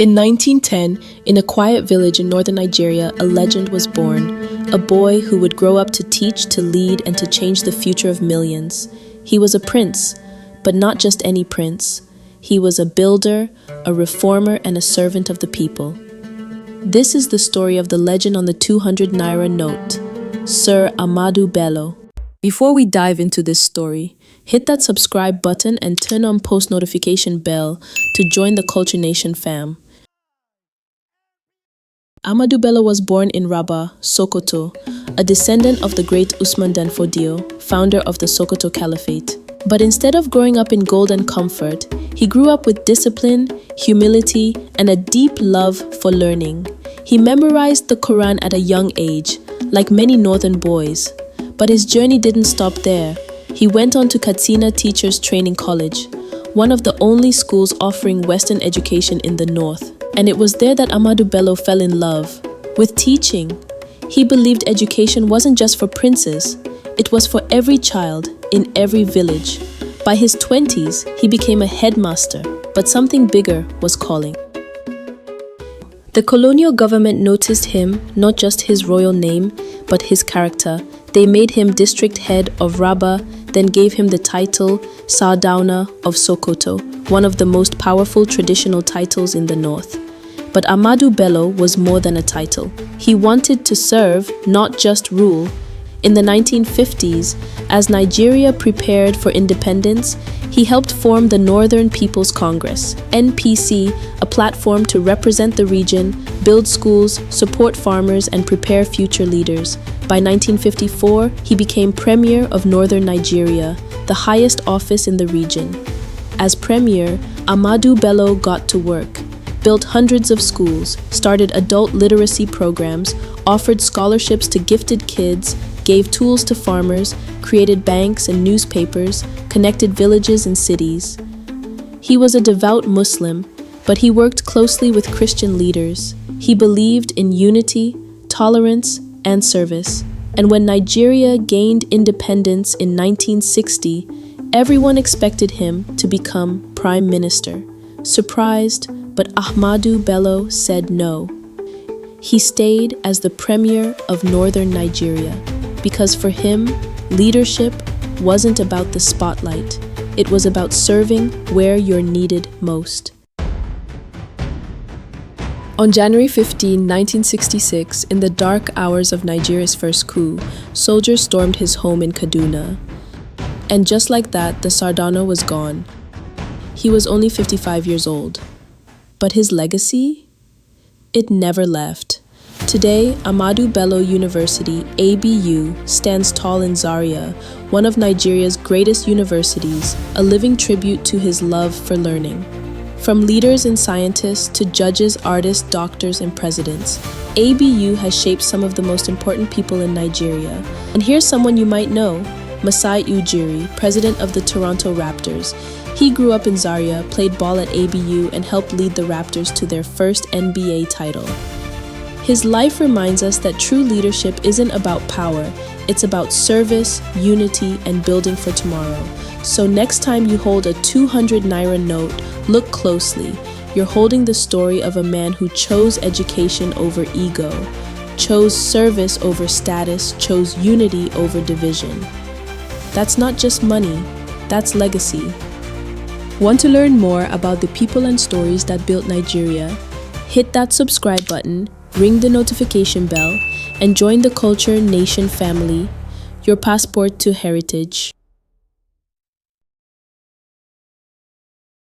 In 1910, in a quiet village in northern Nigeria, a legend was born, a boy who would grow up to teach, to lead, and to change the future of millions. He was a prince, but not just any prince. He was a builder, a reformer, and a servant of the people. This is the story of the legend on the 200 Naira note, Sir Ahmadu Bello. Before we dive into this story, hit that subscribe button and turn on post notification bell to join the Culture Nation fam. Ahmadu Bello was born in Rabba, Sokoto, a descendant of the great Usman Dan Fodio, founder of the Sokoto Caliphate. But instead of growing up in gold and comfort, he grew up with discipline, humility, and a deep love for learning. He memorized the Quran at a young age, like many northern boys. But his journey didn't stop there. He went on to Katsina Teachers Training College, one of the only schools offering Western education in the north. And it was there that Ahmadu Bello fell in love with teaching. He believed education wasn't just for princes, it was for every child in every village. By his 20s, he became a headmaster, but something bigger was calling. The colonial government noticed him, not just his royal name, but his character. They made him district head of Rabba, then gave him the title Sardauna of Sokoto, one of the most powerful traditional titles in the north. But Ahmadu Bello was more than a title. He wanted to serve, not just rule. In the 1950s, as Nigeria prepared for independence, he helped form the Northern People's Congress, NPC, a platform to represent the region, build schools, support farmers, and prepare future leaders. By 1954, he became Premier of Northern Nigeria, the highest office in the region. As Premier, Ahmadu Bello got to work, built hundreds of schools, started adult literacy programs, offered scholarships to gifted kids, gave tools to farmers, created banks and newspapers, connected villages and cities. He was a devout Muslim, but he worked closely with Christian leaders. He believed in unity, tolerance, and service. And when Nigeria gained independence in 1960, everyone expected him to become Prime Minister. Surprised, but Ahmadu Bello said no. He stayed as the Premier of Northern Nigeria, because for him, leadership wasn't about the spotlight. It was about serving where you're needed most. On January 15, 1966, in the dark hours of Nigeria's first coup, soldiers stormed his home in Kaduna. And just like that, the Sardauna was gone. He was only 55 years old. But his legacy? It never left. Today, Ahmadu Bello University, ABU, stands tall in Zaria, one of Nigeria's greatest universities, a living tribute to his love for learning. From leaders and scientists to judges, artists, doctors, and presidents, ABU has shaped some of the most important people in Nigeria. And here's someone you might know, Masai Ujiri, president of the Toronto Raptors. He grew up in Zaria, played ball at ABU, and helped lead the Raptors to their first NBA title. His life reminds us that true leadership isn't about power, it's about service, unity, and building for tomorrow. So next time you hold a 200 Naira note, look closely. You're holding the story of a man who chose education over ego, chose service over status, chose unity over division. That's not just money, that's legacy. Want to learn more about the people and stories that built Nigeria? Hit that subscribe button, ring the notification bell, and join the Culture Nation family, your passport to heritage.